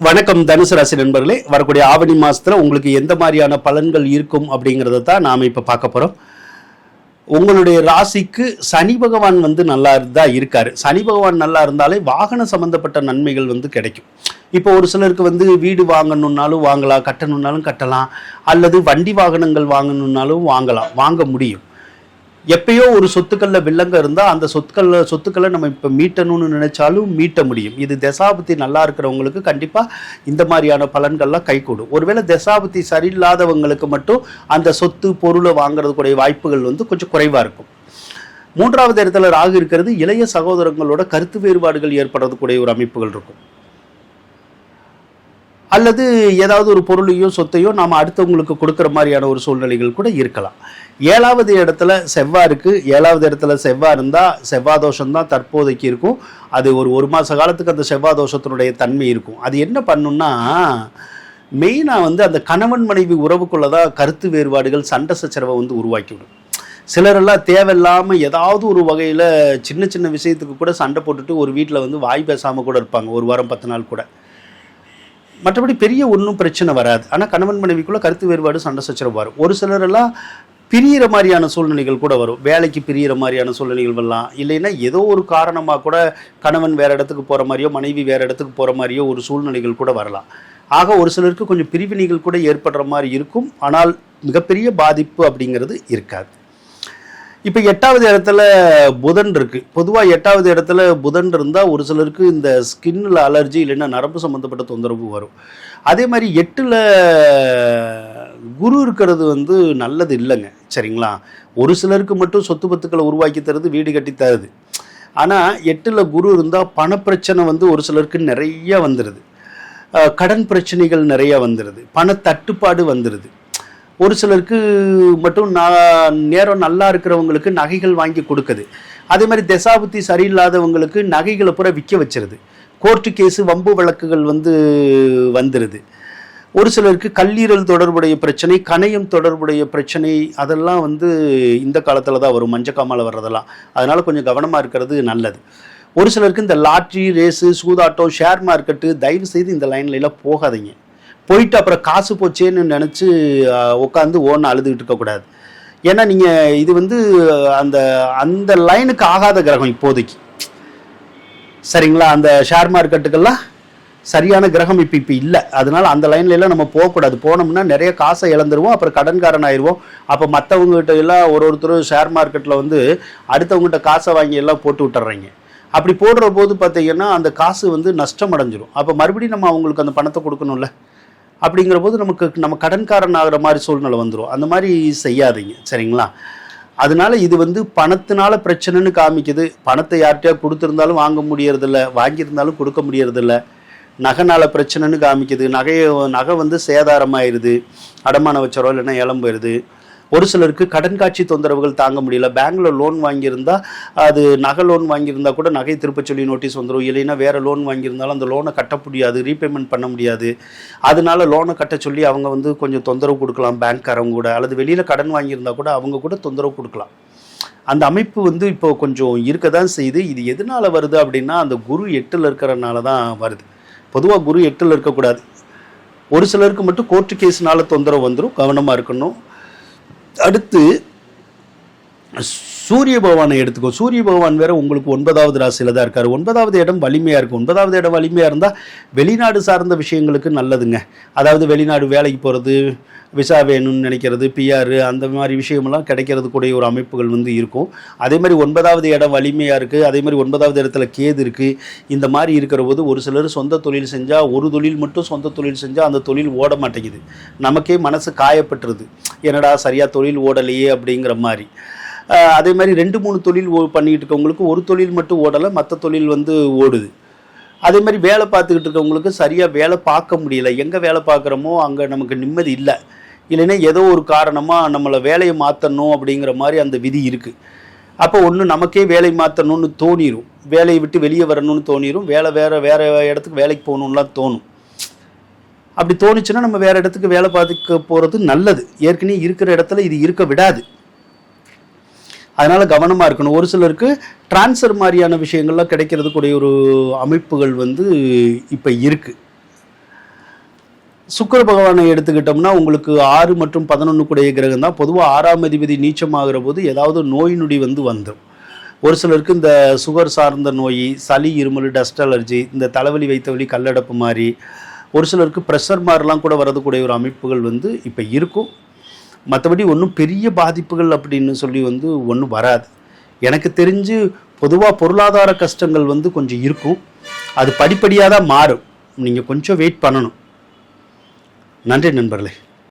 வணக்கம் தனுசு ராசி நண்பர்களே. வரக்கூடிய ஆவணி மாசத்துல உங்களுக்கு எந்த மாதிரியான பலன்கள் இருக்கும் அப்படிங்கிறத தான் நாம இப்ப பார்க்க போறோம். உங்களுடைய ராசிக்கு சனி பகவான் நல்லா தான் இருக்காரு. சனி பகவான் நல்லா இருந்தாலே வாகன சம்பந்தப்பட்ட நன்மைகள் கிடைக்கும். இப்போ ஒரு சிலருக்கு வீடு வாங்கணும்னாலும் வாங்கலாம், கட்டணும்னாலும் கட்டலாம், அல்லது வண்டி வாகனங்கள் வாங்கணும்னாலும் வாங்க முடியும். எப்பயோ ஒரு சொத்துக்கள்ல வில்லங்க இருந்தால் அந்த சொத்துக்களை நம்ம இப்போ மீட்டணும்னு நினைச்சாலும் மீட்ட முடியும். இது தசாபுத்தி நல்லா இருக்கிறவங்களுக்கு கண்டிப்பாக இந்த மாதிரியான பலன்கள்லாம் கைகூடும். ஒருவேளை தசாபுத்தி சரியில்லாதவங்களுக்கு மட்டும் அந்த சொத்து பொருளை வாங்குறதுக்குடைய வாய்ப்புகள் கொஞ்சம் குறைவாக இருக்கும். மூன்றாவது இடத்துல ராகு இருக்கிறது. இளைய சகோதரங்களோட கருத்து வேறுபாடுகள் ஏற்படுறதுக்குடைய ஒரு அமைப்புகள் இருக்கும். அல்லது ஏதாவது ஒரு பொருளையோ சொத்தையோ நாம் அடுத்தவங்களுக்கு கொடுக்குற மாதிரியான ஒரு சூழ்நிலைகள் கூட இருக்கலாம். ஏழாவது இடத்துல செவ்வாய் இருக்குது. ஏழாவது இடத்துல செவ்வாய் இருந்தால் செவ்வாய் தோஷம்தான் தற்போதைக்கு இருக்கும். அது ஒரு மாத காலத்துக்கு அந்த செவ்வாய் தோஷத்தினுடைய தன்மை இருக்கும். அது என்ன பண்ணுன்னா, மெயினாக அந்த கணவன் மனைவி உறவுக்குள்ளே தான் கருத்து வேறுபாடுகள், சண்டை சச்சரவை உருவாக்கிவிடும். சிலரெல்லாம் தேவையில்லாமல் ஏதாவது ஒரு வகையில் சின்ன சின்ன விஷயத்துக்கு கூட சண்டை போட்டுட்டு ஒரு வீட்டில் வாய் பேசாமல் கூட இருப்பாங்க, ஒரு வாரம் 10 நாள் கூட. மற்றபடி பெரிய ஒன்றும் பிரச்சனை வராது. ஆனால் கணவன் மனைவிக்குள்ளே கருத்து வேறுபாடு, சண்டை சச்சரவு வரும். ஒரு சிலரெல்லாம் பிரியிற மாதிரியான சூழ்நிலைகள் கூட வரும். வேலைக்கு பிரியிற மாதிரியான சூழ்நிலைகள் வரலாம். இல்லைன்னா ஏதோ ஒரு காரணமாக கூட கணவன் வேறு இடத்துக்கு போகிற மாதிரியோ மனைவி வேறு இடத்துக்கு போகிற மாதிரியோ ஒரு சூழ்நிலைகள் கூட வரலாம். ஆக ஒரு சிலருக்கு கொஞ்சம் பிரிவினைகள் கூட ஏற்படுற மாதிரி இருக்கும். ஆனால் மிகப்பெரிய பாதிப்பு அப்படிங்கிறது இருக்காது. இப்போ 8வது இடத்துல புதன் இருக்குது. பொதுவாக 8வது இடத்துல புதன் இருந்தால் ஒரு சிலருக்கு இந்த ஸ்கின்னில் அலர்ஜி இல்லைன்னா நரம்பு சம்மந்தப்பட்ட தொந்தரவு வரும். அதே மாதிரி 8ல் குரு இருக்கிறது நல்லது இல்லைங்க, சரிங்களா? ஒரு சிலருக்கு மட்டும் சொத்து பத்துக்களை உருவாக்கி தருது, வீடு கட்டி தருது. ஆனால் 8ல் குரு இருந்தால் பணப்பிரச்சனை ஒரு சிலருக்கு நிறைய வந்துடுது, கடன் பிரச்சனைகள் நிறையா வந்துடுது, பணத்தட்டுப்பாடு வந்துடுது. ஒரு சிலருக்கு மட்டும் நேரம் நல்லா இருக்கிறவங்களுக்கு நகைகள் வாங்கி கொடுக்குது. அதே மாதிரி தசாபுத்தி சரியில்லாதவங்களுக்கு நகைகளை பூரா விற்க வச்சிருது. கோர்ட்டு கேஸு, வம்பு வழக்குகள் வந்துடுது. ஒரு சிலருக்கு கல்லீரல் தொடர்புடைய பிரச்சனை, கணையம் தொடர்புடைய பிரச்சனை, அதெல்லாம் இந்த காலத்தில் தான் வரும், மஞ்சக்காமால் வர்றதெல்லாம். அதனால் கொஞ்சம் கவனமாக இருக்கிறது நல்லது. ஒரு சிலருக்கு இந்த லாட்ரி, ரேஸு, சூதாட்டம், ஷேர் மார்க்கெட்டு, தயவு செய்து இந்த லைன்லாம் போகாதீங்க. போயிட்டு அப்புறம் காசு போச்சேன்னு நினச்சி உட்காந்து அழுதுகிட்டு இருக்கக்கூடாது. ஏன்னா நீங்கள் இது அந்த அந்த லைனுக்கு ஆகாத கிரகம் இப்போதைக்கு, சரிங்களா? அந்த ஷேர் மார்க்கெட்டுக்கெல்லாம் சரியான கிரகம் இப்போ இல்லை. அதனால அந்த லைன்லாம் நம்ம போகக்கூடாது. போனோம்னா நிறைய காசை இழந்துருவோம், அப்புறம் கடன்காரன் ஆயிடுவோம். அப்போ மற்றவங்ககிட்ட எல்லாம் ஒருத்தரும் ஷேர் மார்க்கெட்டில் அடுத்தவங்ககிட்ட காசை வாங்கி எல்லாம் போட்டு விட்டுறாங்க. அப்படி போடுற போது பார்த்தீங்கன்னா அந்த காசு நஷ்டம் அடைஞ்சிரும். அப்போ மறுபடியும் நம்ம அவங்களுக்கு அந்த பணத்தை கொடுக்கணும்ல. அப்படிங்கிற போது நம்ம கடன்காரன் ஆகிற மாதிரி சூழ்நிலை வந்துடும். அந்த மாதிரி செய்யாதீங்க, சரிங்களா? அதனால இது பணத்தினால பிரச்சனைன்னு காமிக்குது. பணத்தை யார்கிட்டயா கொடுத்துருந்தாலும் வாங்க முடியறதில்ல, வாங்கியிருந்தாலும் கொடுக்க முடியறதில்ல. நகைனால பிரச்சனைன்னு காமிக்குது. நகை சேதாரமாயிருது, அடமானம் வச்சரோ இல்லைன்னா இளம் போயிடுது. ஒரு சிலருக்கு கடன் காட்சி தொந்தரவுகள் தாங்க முடியல. பேங்க்ல லோன் வாங்கியிருந்தா, அது நகை லோன் வாங்கியிருந்தா கூட நகை திருப்ப சொல்லி நோட்டீஸ் வந்துடும். இல்லைன்னா வேறு லோன் வாங்கியிருந்தாலும் அந்த லோனை கட்ட முடியாது, ரீபேமெண்ட் பண்ண முடியாது. அதனால லோனை கட்ட சொல்லி அவங்க கொஞ்சம் தொந்தரவு கொடுக்கலாம் பேங்க்காரவங்க கூட. அல்லது வெளியில் கடன் வாங்கியிருந்தா கூட அவங்க கூட தொந்தரவு கொடுக்கலாம். அந்த அமைப்பு இப்போ கொஞ்சம் இருக்க தான் செய்யுது. இது எதனால் வருது அப்படின்னா, அந்த குரு 8ல் இருக்கிறனால தான் வருது. பொதுவாக குரு 8ல் இருக்கக்கூடாது. ஒரு சிலருக்கு மட்டும் கோர்ட்டு கேஸ்னால தொந்தரவு வந்துடும், கவனமாக இருக்கணும். அடுத்து சூரிய பகவானை எடுத்துக்கோ. சூரிய பகவான் வேற உங்களுக்கு 9வது ராசியில தான் இருக்காரு. 9வது இடம் வலிமையா இருக்கு. 9வது இடம் வலிமையா இருந்தால் வெளிநாடு சார்ந்த விஷயங்களுக்கு நல்லதுங்க. அதாவது வெளிநாடு வேலைக்கு போகிறது, விசா வேணும்னு நினைக்கிறது, பிஆர், அந்த மாதிரி விஷயமெல்லாம் கிடைக்கிறது கூடிய ஒரு அமைப்புகள் இருக்கும். அதே மாதிரி 9வது இடம் வலிமையாக இருக்குது. அதே மாதிரி 9வது இடத்துல கேது இருக்குது. இந்த மாதிரி இருக்கிற போது ஒரு சிலர் சொந்த தொழில் செஞ்சால், ஒரு தொழில் மட்டும் சொந்த தொழில் செஞ்சால் அந்த தொழில் ஓட மாட்டேங்குது. நமக்கே மனசு காயப்பட்டுருது, என்னடா சரியாக தொழில் ஓடலையே அப்படிங்கிற மாதிரி. அதே மாதிரி 2-3 தொழில் பண்ணிக்கிட்டு இருக்கவங்களுக்கு ஒரு தொழில் மட்டும் ஓடலை, மற்ற தொழில் ஓடுது. அதே மாதிரி வேலை பார்த்துக்கிட்டு இருக்கவங்களுக்கு சரியாக வேலை பார்க்க முடியல. எங்கே வேலை பார்க்குறோமோ அங்கே நமக்கு நிம்மதி இல்லை. இல்லைன்னா ஏதோ ஒரு காரணமாக நம்மளை வேலையை மாற்றணும் அப்படிங்கிற மாதிரி அந்த விதி இருக்குது. அப்போ ஒன்று நமக்கே வேலை மாற்றணும்னு தோணிடும், வேலையை விட்டு வெளியே வரணும்னு தோணிடும், வேறு இடத்துக்கு வேலைக்கு போகணுன்னுலாம் தோணும். அப்படி தோணுச்சுன்னா நம்ம வேறு இடத்துக்கு வேலை பார்த்துக்க போகிறது நல்லது. ஏற்கனவே இருக்கிற இடத்துல இது இருக்க விடாது. அதனால் கவனமாக இருக்கணும். ஒரு சிலருக்கு டிரான்ஸ்ஃபர் மாதிரியான விஷயங்கள்லாம் கிடைக்கிறதுக்குடைய ஒரு அமைப்புகள் இப்போ இருக்குது. சுக்கிர பகவானை எடுத்துக்கிட்டோம்னா உங்களுக்கு 6 மற்றும் 11 கூடிய கிரகம் தான். பொதுவாக 6ஆம் அதிபதி நீச்சமாகிற போது ஏதாவது நோய் நொடி வந்துடும். ஒரு சிலருக்கு இந்த சுகர் சார்ந்த நோய், சளி, இருமல், டஸ்ட் அலர்ஜி, இந்த தலைவலி, வைத்தவலி, கல்லடப்பு மாதிரி, ஒரு சிலருக்கு ப்ரெஷர் மாதிரிலாம் கூட வரதுக்கூடிய ஒரு அமைப்புகள் இப்போ இருக்கும். மற்றபடி ஒன்றும் பெரிய பாதிப்புகள் அப்படின்னு சொல்லி ஒன்றும் வராது. எனக்கு தெரிஞ்சு பொதுவாக பொருளாதார கஷ்டங்கள் கொஞ்சம் இருக்கும். அது படிப்படியாக தான் மாறும். நீங்கள் கொஞ்சம் வெயிட் பண்ணணும். நன்றி நண்பர்களே.